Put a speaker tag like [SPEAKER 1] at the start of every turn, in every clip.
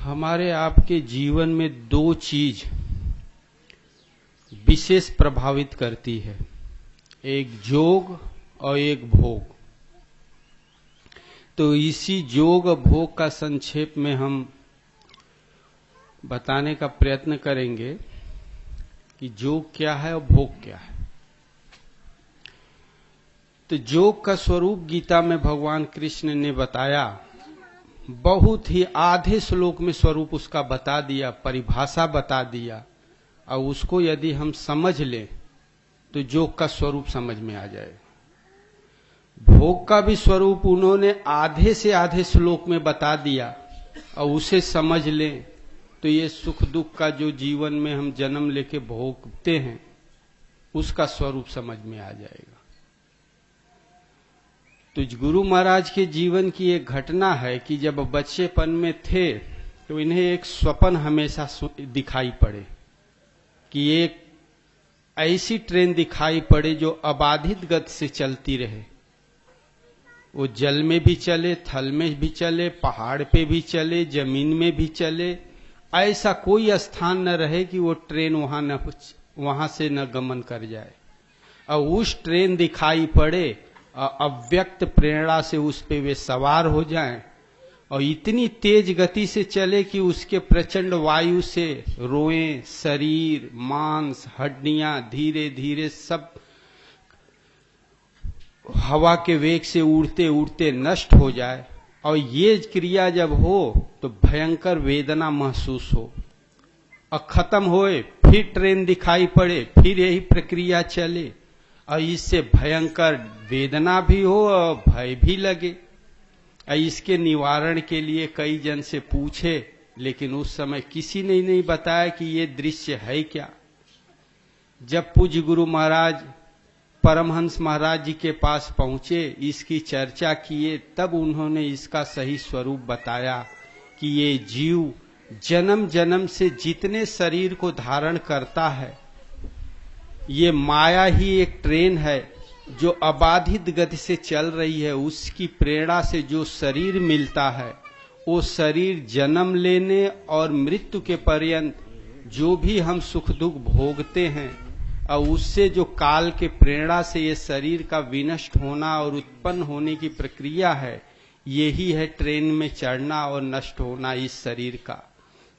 [SPEAKER 1] हमारे आपके जीवन में दो चीज विशेष प्रभावित करती है, एक जोग और एक भोग। तो इसी जोग और भोग का संक्षेप में हम बताने का प्रयत्न करेंगे कि जोग क्या है और भोग क्या है। तो जोग का स्वरूप गीता में भगवान कृष्ण ने बताया, बहुत ही आधे श्लोक में स्वरूप उसका बता दिया, परिभाषा बता दिया, और उसको यदि हम समझ लें तो जोग का स्वरूप समझ में आ जाएगा। भोग का भी स्वरूप उन्होंने आधे से आधे श्लोक में बता दिया, और उसे समझ लें तो ये सुख दुख का जो जीवन में हम जन्म लेके भोगते हैं उसका स्वरूप समझ में आ जाएगा। तो गुरु महाराज के जीवन की एक घटना है कि जब बच्चेपन में थे तो इन्हें एक स्वप्न हमेशा दिखाई पड़े कि एक ऐसी ट्रेन दिखाई पड़े जो अबाधित गति से चलती रहे। वो जल में भी चले, थल में भी चले, पहाड़ पे भी चले, जमीन में भी चले, ऐसा कोई स्थान न रहे कि वो ट्रेन वहां से न गमन कर जाए। और उस ट्रेन दिखाई पड़े, अव्यक्त प्रेरणा से उस पे वे सवार हो जाएं, और इतनी तेज गति से चले कि उसके प्रचंड वायु से रोएं, शरीर, मांस, हड्डियां धीरे धीरे सब हवा के वेग से उड़ते उड़ते नष्ट हो जाए। और ये क्रिया जब हो तो भयंकर वेदना महसूस हो, और खत्म होए फिर ट्रेन दिखाई पड़े, फिर यही प्रक्रिया चले, और इससे भयंकर वेदना भी हो और भय भी लगे। इसके निवारण के लिए कई जन से पूछे, लेकिन उस समय किसी ने नहीं बताया कि ये दृश्य है क्या। जब पूज्य गुरु महाराज परमहंस महाराज जी के पास पहुंचे, इसकी चर्चा किए, तब उन्होंने इसका सही स्वरूप बताया कि ये जीव जन्म जन्म से जितने शरीर को धारण करता है, ये माया ही एक ट्रेन है जो अबाधित गति से चल रही है। उसकी प्रेरणा से जो शरीर मिलता है, वो शरीर जन्म लेने और मृत्यु के पर्यंत जो भी हम सुख दुख भोगते हैं, और उससे जो काल के प्रेरणा से ये शरीर का विनष्ट होना और उत्पन्न होने की प्रक्रिया है, यही है ट्रेन में चढ़ना और नष्ट होना इस शरीर का।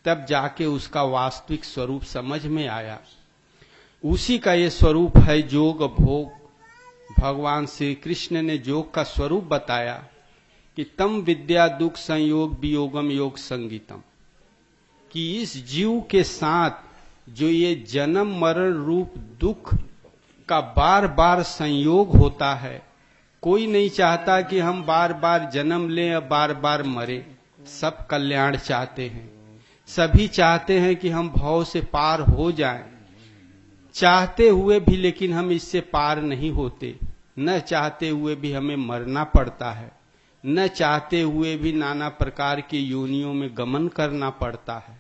[SPEAKER 1] तब जाके उसका वास्तविक स्वरूप समझ में आया। उसी का ये स्वरूप है जोग भोग। भगवान श्री कृष्ण ने जोग का स्वरूप बताया कि तम विद्या दुख संयोग वियोगम योग संगीतम, कि इस जीव के साथ जो ये जन्म मरण रूप दुख का बार बार संयोग होता है, कोई नहीं चाहता कि हम बार बार जन्म लें और बार बार मरे। सब कल्याण चाहते हैं, सभी चाहते हैं कि हम भव से पार हो जाएं। चाहते हुए भी लेकिन हम इससे पार नहीं होते, न चाहते हुए भी हमें मरना पड़ता है, न चाहते हुए भी नाना प्रकार की योनियों में गमन करना पड़ता है।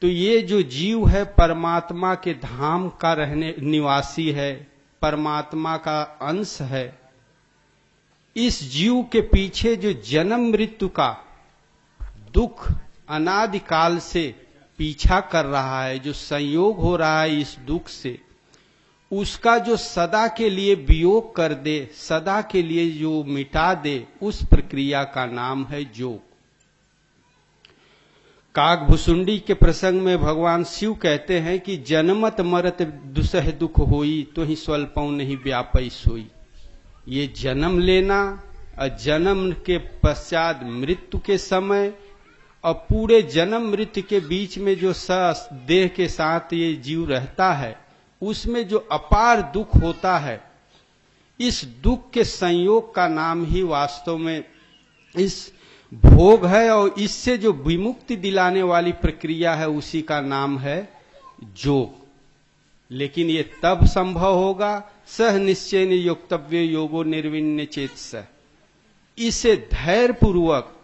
[SPEAKER 1] तो ये जो जीव है परमात्मा के धाम का रहने निवासी है, परमात्मा का अंश है। इस जीव के पीछे जो जन्म मृत्यु का दुख अनादिकाल से पीछा कर रहा है, जो संयोग हो रहा है इस दुख से, उसका जो सदा के लिए वियोग कर दे, सदा के लिए जो मिटा दे, उस प्रक्रिया का नाम है जोग। काकभुसुंडी के प्रसंग में भगवान शिव कहते हैं कि जन्मत मरत दुसह दुख होई, तो ही स्वल्पौ नहीं व्यापई सोई। ये जन्म लेना और जन्म के पश्चात मृत्यु के समय और पूरे जन्म मृत्यु के बीच में जो देह के साथ ये जीव रहता है, उसमें जो अपार दुख होता है, इस दुख के संयोग का नाम ही वास्तव में इस भोग है। और इससे जो विमुक्ति दिलाने वाली प्रक्रिया है, उसी का नाम है जोग। लेकिन ये तब संभव होगा सह निश्चय योक्तव्य योगो निर्विण्य चेतस। इसे धैर्य पूर्वक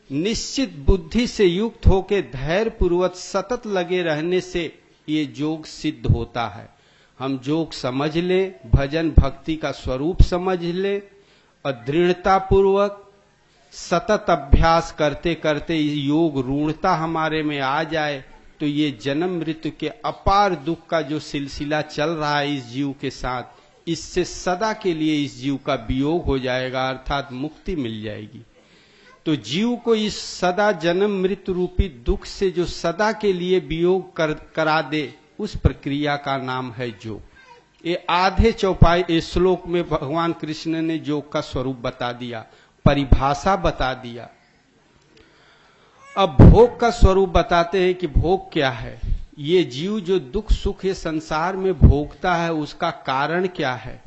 [SPEAKER 1] निश्चित बुद्धि से युक्त होकर धैर्य पूर्वक सतत लगे रहने से ये जोग सिद्ध होता है। हम जोग समझ ले, भजन भक्ति का स्वरूप समझ ले, और दृढ़ता पूर्वक सतत अभ्यास करते करते योग रूढ़ता हमारे में आ जाए तो ये जन्म मृत्यु के अपार दुख का जो सिलसिला चल रहा है इस जीव के साथ, इससे सदा के लिए इस जीव का वियोग हो जाएगा, अर्थात मुक्ति मिल जाएगी। तो जीव को इस सदा जन्म मृत्यु रूपी दुख से जो सदा के लिए वियोग करा दे, उस प्रक्रिया का नाम है योग। ये आधे चौपाई इस श्लोक में भगवान कृष्ण ने योग का स्वरूप बता दिया, परिभाषा बता दिया। अब भोग का स्वरूप बताते हैं कि भोग क्या है। ये जीव जो दुख सुख ये संसार में भोगता है उसका कारण क्या है।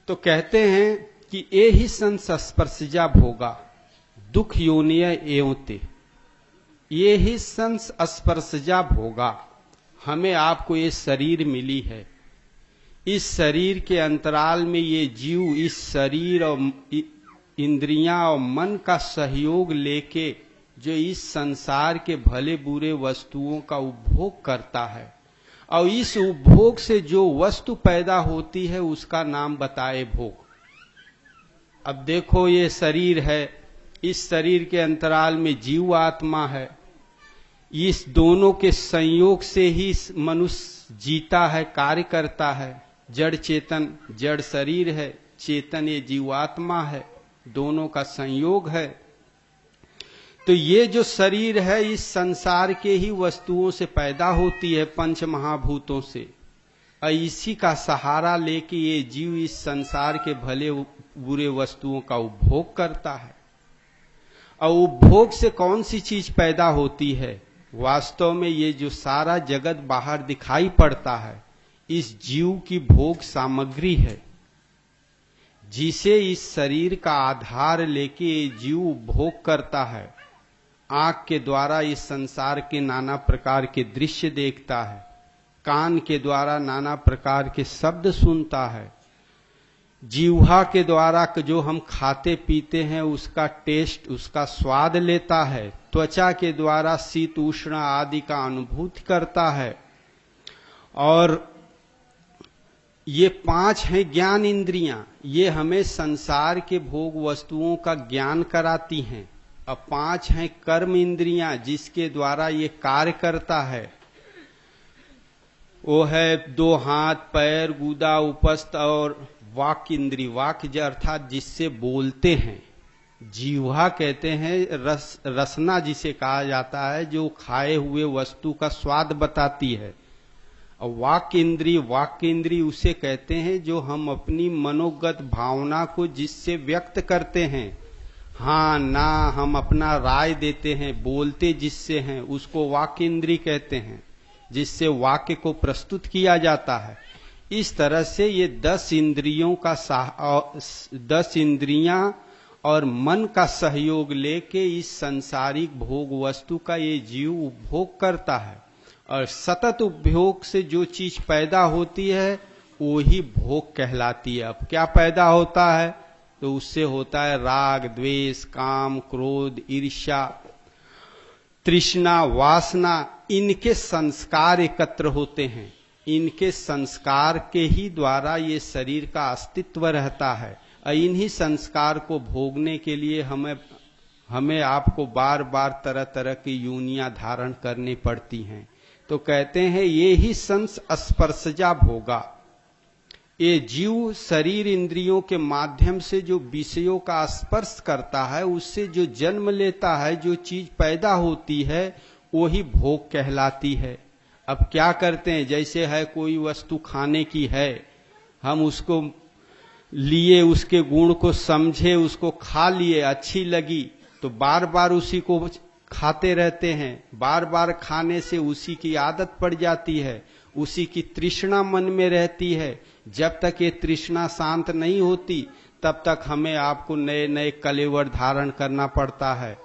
[SPEAKER 1] तो कहते हैं कि ए ही संस्पर्शजा भोगा दुख योनिय एवते, ये ही संस्पर्शजा भोगा। हमें आपको ये शरीर मिली है, इस शरीर के अंतराल में ये जीव इस शरीर और इंद्रियां और मन का सहयोग लेके जो इस संसार के भले बुरे वस्तुओं का उपभोग करता है, और इस उपभोग से जो वस्तु पैदा होती है उसका नाम बताए भोग। अब देखो ये शरीर है, इस शरीर के अंतराल में जीव आत्मा है, इस दोनों के संयोग से ही मनुष्य जीता है, कार्य करता है। जड़ चेतन, जड़ शरीर है, चेतन ये जीवात्मा है, दोनों का संयोग है। तो ये जो शरीर है इस संसार के ही वस्तुओं से पैदा होती है, पंच महाभूतों से, और इसी का सहारा लेके ये जीव इस संसार के भले बुरे वस्तुओं का उपभोग करता है। और उपभोग से कौन सी चीज पैदा होती है? वास्तव में ये जो सारा जगत बाहर दिखाई पड़ता है इस जीव की भोग सामग्री है, जिसे इस शरीर का आधार लेके ये जीव भोग करता है। आंख के द्वारा इस संसार के नाना प्रकार के दृश्य देखता है, कान के द्वारा नाना प्रकार के शब्द सुनता है, जीवा के द्वारा जो हम खाते पीते हैं उसका टेस्ट, उसका स्वाद लेता है, त्वचा के द्वारा शीत उष्ण आदि का अनुभूति करता है। और ये 5 हैं ज्ञान इंद्रियां, ये हमें संसार के भोग वस्तुओं का ज्ञान कराती हैं। अब 5 हैं कर्म इंद्रियां, जिसके द्वारा ये कार्य करता है। वो है 2 हाथ, पैर, गुदा, उपस्थ और वाक इंद्री, वाक अर्थात जिससे बोलते हैं। जीवा कहते हैं रसना जिसे कहा जाता है, जो खाए हुए वस्तु का स्वाद बताती है। और वाक इंद्री उसे कहते हैं जो हम अपनी मनोगत भावना को जिससे व्यक्त करते हैं, हाँ ना हम अपना राय देते हैं, बोलते जिससे हैं, उसको वाक इंद्री कहते हैं, जिससे वाक्य को प्रस्तुत किया जाता है। इस तरह से ये 10 इंद्रियों का 10 इंद्रियां और मन का सहयोग लेके इस सांसारिक भोग वस्तु का ये जीव उपभोग करता है। और सतत उपभोग से जो चीज पैदा होती है वो ही भोग कहलाती है। अब क्या पैदा होता है? तो उससे होता है राग, द्वेष, काम, क्रोध, ईर्ष्या, तृष्णा, वासना। इनके संस्कार एकत्र होते हैं, इनके संस्कार के ही द्वारा ये शरीर का अस्तित्व रहता है। और इन्हीं संस्कार को भोगने के लिए हमें आपको बार बार तरह तरह की योनियां धारण करनी पड़ती हैं। तो कहते हैं ये ही संस्पर्शजा भोगा। ये जीव शरीर इंद्रियों के माध्यम से जो विषयों का स्पर्श करता है, उससे जो जन्म लेता है, जो चीज पैदा होती है, वो ही भोग कहलाती है। अब क्या करते हैं, जैसे है कोई वस्तु खाने की है, हम उसको लिए, उसके गुण को समझे, उसको खा लिए, अच्छी लगी तो बार बार उसी को खाते रहते हैं। बार बार खाने से उसी की आदत पड़ जाती है, उसी की तृष्णा मन में रहती है। जब तक ये तृष्णा शांत नहीं होती तब तक हमें आपको नए नए कलेवर धारण करना पड़ता है।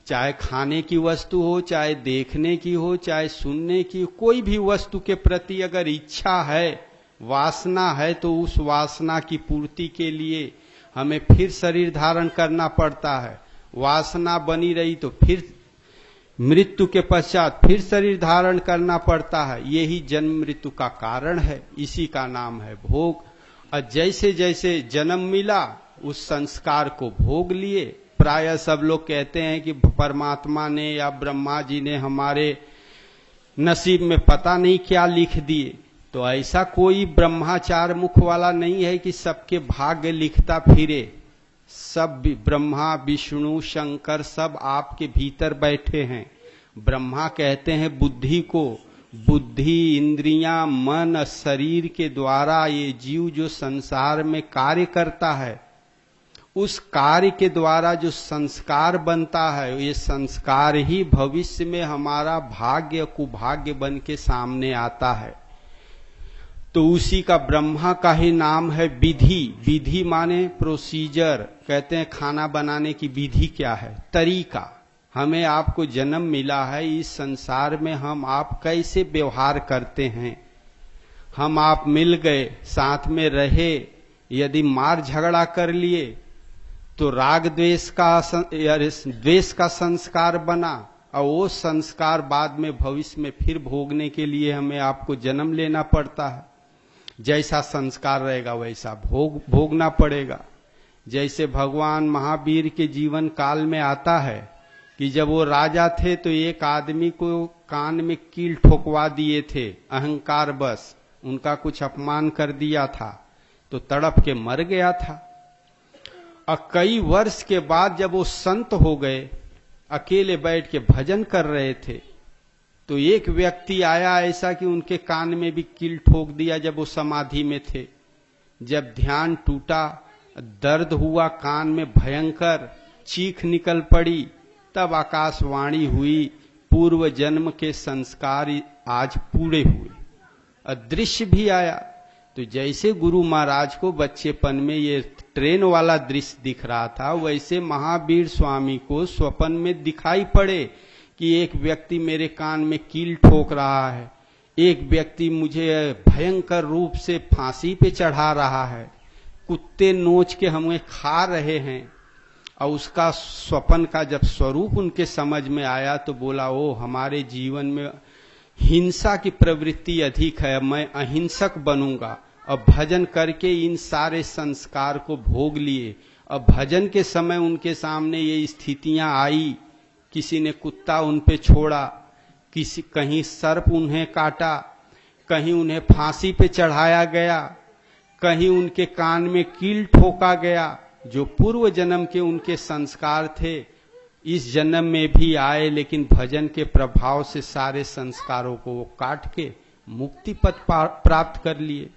[SPEAKER 1] चाहे खाने की वस्तु हो, चाहे देखने की हो, चाहे सुनने की, कोई भी वस्तु के प्रति अगर इच्छा है, वासना है, तो उस वासना की पूर्ति के लिए हमें फिर शरीर धारण करना पड़ता है। वासना बनी रही तो फिर मृत्यु के पश्चात फिर शरीर धारण करना पड़ता है। यही जन्म मृत्यु का कारण है, इसी का नाम है भोग। और जैसे जैसे जन्म मिला उस संस्कार को भोग लिए। प्रायः सब लोग कहते हैं कि परमात्मा ने या ब्रह्मा जी ने हमारे नसीब में पता नहीं क्या लिख दिए। तो ऐसा कोई ब्रह्माचार मुख वाला नहीं है कि सबके भाग्य लिखता फिरे। सब ब्रह्मा विष्णु शंकर सब आपके भीतर बैठे हैं। ब्रह्मा कहते हैं बुद्धि को, बुद्धि इंद्रियां मन शरीर के द्वारा ये जीव जो संसार में कार्य करता है, उस कार्य के द्वारा जो संस्कार बनता है, ये संस्कार ही भविष्य में हमारा भाग्य कुभाग्य बन के सामने आता है। तो उसी का ब्रह्मा का ही नाम है विधि। विधि माने प्रोसीजर, कहते हैं खाना बनाने की विधि क्या है, तरीका। हमें आपको जन्म मिला है, इस संसार में हम आप कैसे व्यवहार करते हैं। हम आप मिल गए, साथ में रहे, यदि मार झगड़ा कर लिए तो राग द्वेष का संस्कार बना, और वो संस्कार बाद में भविष्य में फिर भोगने के लिए हमें आपको जन्म लेना पड़ता है। जैसा संस्कार रहेगा वैसा भोगना पड़ेगा। जैसे भगवान महावीर के जीवन काल में आता है कि जब वो राजा थे तो एक आदमी को कान में कील ठोकवा दिए थे, अहंकार बस उनका कुछ अपमान कर दिया था, तो तड़प के मर गया था। और कई वर्ष के बाद जब वो संत हो गए, अकेले बैठ के भजन कर रहे थे, तो एक व्यक्ति आया ऐसा कि उनके कान में भी कील ठोक दिया जब वो समाधि में थे। जब ध्यान टूटा, दर्द हुआ, कान में भयंकर चीख निकल पड़ी, तब आकाशवाणी हुई, पूर्व जन्म के संस्कार आज पूरे हुए। अदृश्य भी आया। तो जैसे गुरु महाराज को बच्चेपन में ये ट्रेन वाला दृश्य दिख रहा था, वैसे महावीर स्वामी को स्वप्न में दिखाई पड़े कि एक व्यक्ति मेरे कान में कील ठोक रहा है, एक व्यक्ति मुझे भयंकर रूप से फांसी पे चढ़ा रहा है, कुत्ते नोच के हमें खा रहे हैं। और उसका स्वप्न का जब स्वरूप उनके समझ में आया तो बोला, ओ हमारे जीवन में हिंसा की प्रवृत्ति अधिक है, मैं अहिंसक बनूंगा। और भजन करके इन सारे संस्कार को भोग लिए। और भजन के समय उनके सामने ये स्थितियां आई, किसी ने कुत्ता उन पे छोड़ा, कहीं सर्प उन्हें काटा, कहीं उन्हें फांसी पे चढ़ाया गया, कहीं उनके कान में कील ठोका गया। जो पूर्व जन्म के उनके संस्कार थे इस जन्म में भी आए, लेकिन भजन के प्रभाव से सारे संस्कारों को वो काट के मुक्ति पद प्राप्त कर लिए।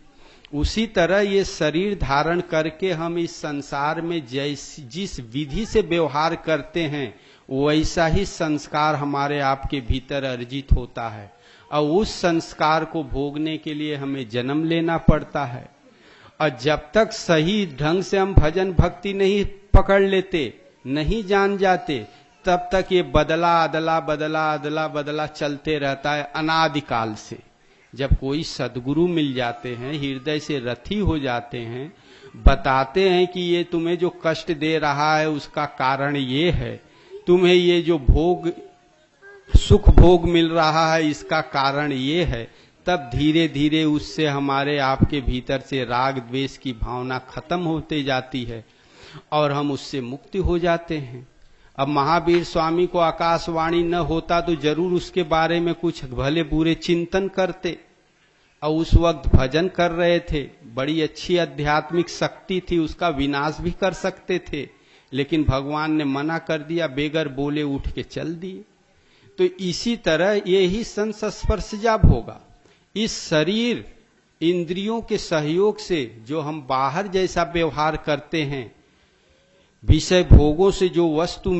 [SPEAKER 1] उसी तरह ये शरीर धारण करके हम इस संसार में जिस विधि से व्यवहार करते हैं, वैसा ही संस्कार हमारे आपके भीतर अर्जित होता है। और उस संस्कार को भोगने के लिए हमें जन्म लेना पड़ता है। और जब तक सही ढंग से हम भजन भक्ति नहीं पकड़ लेते, नहीं जान जाते, तब तक ये बदला अदला चलते रहता है अनादिकाल से। जब कोई सद्गुरु मिल जाते हैं, हृदय से रथी हो जाते हैं, बताते हैं कि ये तुम्हें जो कष्ट दे रहा है उसका कारण ये है, तुम्हें ये जो सुख भोग मिल रहा है इसका कारण ये है, तब धीरे धीरे उससे हमारे आपके भीतर से राग द्वेष की भावना खत्म होते जाती है और हम उससे मुक्ति हो जाते हैं। अब महावीर स्वामी को आकाशवाणी न होता तो जरूर उसके बारे में कुछ भले बुरे चिंतन करते। और उस वक्त भजन कर रहे थे, बड़ी अच्छी आध्यात्मिक शक्ति थी, उसका विनाश भी कर सकते थे, लेकिन भगवान ने मना कर दिया, बेगर बोले उठ के चल दिए। तो इसी तरह ये ही संस्पर्शजाब होगा। इस शरीर इंद्रियों के सहयोग से जो हम बाहर जैसा व्यवहार करते हैं, विषय भोगों से जो वस्तु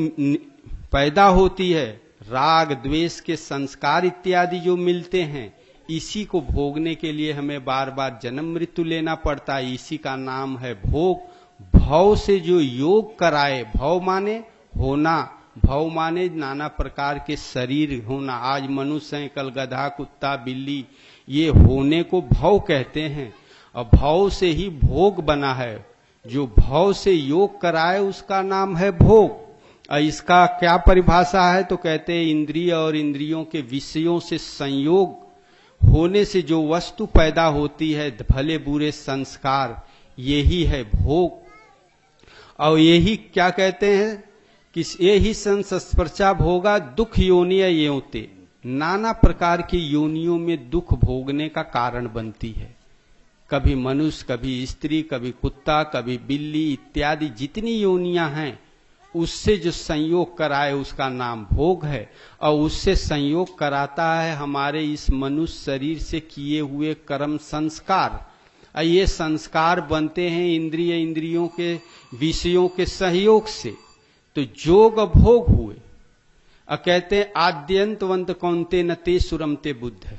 [SPEAKER 1] पैदा होती है, राग द्वेष के संस्कार इत्यादि जो मिलते हैं, इसी को भोगने के लिए हमें बार बार जन्म मृत्यु लेना पड़ता है। इसी का नाम है भोग। भव से जो योग कराए, भव माने होना, भव माने नाना प्रकार के शरीर होना। आज मनुष्य है, कल गधा कुत्ता बिल्ली, ये होने को भव कहते हैं। और भव से ही भोग बना है। जो भव से योग कराए उसका नाम है भोग। और इसका क्या परिभाषा है तो कहते हैं इंद्रिय और इंद्रियों के विषयों से संयोग होने से जो वस्तु पैदा होती है, भले बुरे संस्कार, यही है भोग। और यही क्या कहते हैं कि यही संस्पर्शा भोगा दुख योनिया योते, नाना प्रकार की योनियों में दुख भोगने का कारण बनती है। कभी मनुष्य, कभी स्त्री, कभी कुत्ता, कभी बिल्ली इत्यादि जितनी योनियां हैं, उससे जो संयोग कराए उसका नाम भोग है। और उससे संयोग कराता है हमारे इस मनुष्य शरीर से किए हुए कर्म संस्कार। ये संस्कार बनते हैं इंद्रियों के विषयों के सहयोग से। तो जोग भोग हुए। कहते हैं आद्यंतवंत कौनते न ते सुरमते बुद्ध।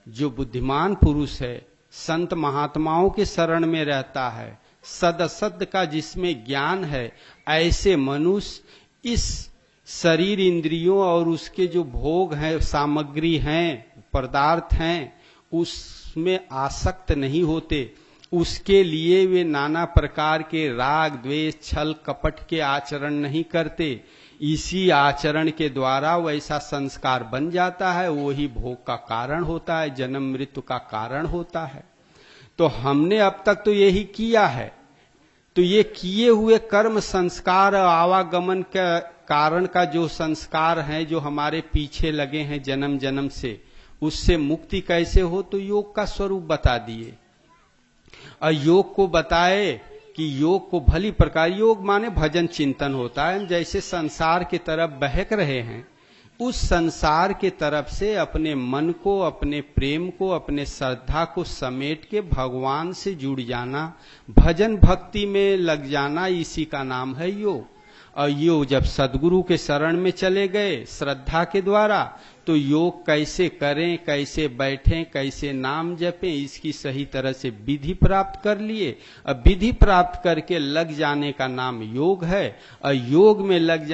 [SPEAKER 1] जो बुद्धिमान पुरुष है, संत महात्माओं के शरण में रहता है, सद असद का जिसमें ज्ञान है, ऐसे मनुष्य इस शरीर इंद्रियों और उसके जो भोग हैं, सामग्री हैं, पदार्थ हैं, उसमें आसक्त नहीं होते। उसके लिए वे नाना प्रकार के राग द्वेष छल कपट के आचरण नहीं करते। इसी आचरण के द्वारा वैसा संस्कार बन जाता है, वही भोग का कारण होता है, जन्म मृत्यु का कारण होता है। तो हमने अब तक तो यही किया है। तो ये किए हुए कर्म संस्कार आवागमन का कारण का जो संस्कार है, जो हमारे पीछे लगे हैं जन्म जन्म से, उससे मुक्ति कैसे हो, तो योग का स्वरूप बता दिए। और योग को बताए कि योग को भली प्रकार, योग माने भजन चिंतन होता है। जैसे संसार की तरफ बहक रहे हैं, उस संसार के तरफ से अपने मन को, अपने प्रेम को, अपने श्रद्धा को समेट के भगवान से जुड़ जाना, भजन भक्ति में लग जाना, इसी का नाम है योग। और योग जब सदगुरु के शरण में चले गए श्रद्धा के द्वारा, तो योग कैसे करें, कैसे बैठें, कैसे नाम जपें, इसकी सही तरह से विधि प्राप्त कर लिए। अब विधि प्राप्त करके लग जाने का नाम योग है। और योग में लग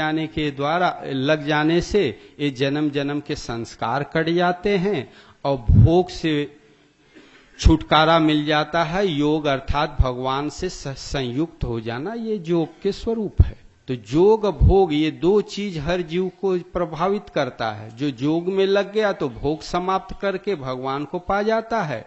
[SPEAKER 1] जाने से ये जन्म जन्म के संस्कार कट जाते हैं और भोग से छुटकारा मिल जाता है। योग अर्थात भगवान से संयुक्त हो जाना, ये योग के स्वरूप है। तो जोग भोग ये दो चीज हर जीव को प्रभावित करता है। जो जोग में लग गया तो भोग समाप्त करके भगवान को पा जाता है,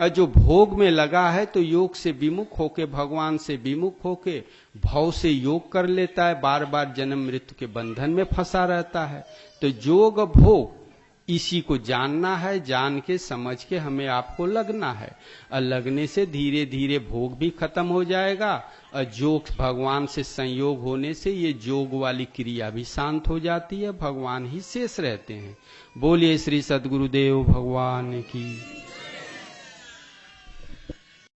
[SPEAKER 1] और जो भोग में लगा है तो योग से विमुख होके, भगवान से विमुख होके भव से योग कर लेता है, बार बार जन्म मृत्यु के बंधन में फंसा रहता है। तो जोग भोग इसी को जानना है, जान के समझ के हमें आपको लगना है। और लगने से धीरे धीरे भोग भी खत्म हो जाएगा, और योग भगवान से संयोग होने से ये जोग वाली क्रिया भी शांत हो जाती है, भगवान ही शेष रहते हैं। बोलिए श्री सद्गुरुदेव भगवान की।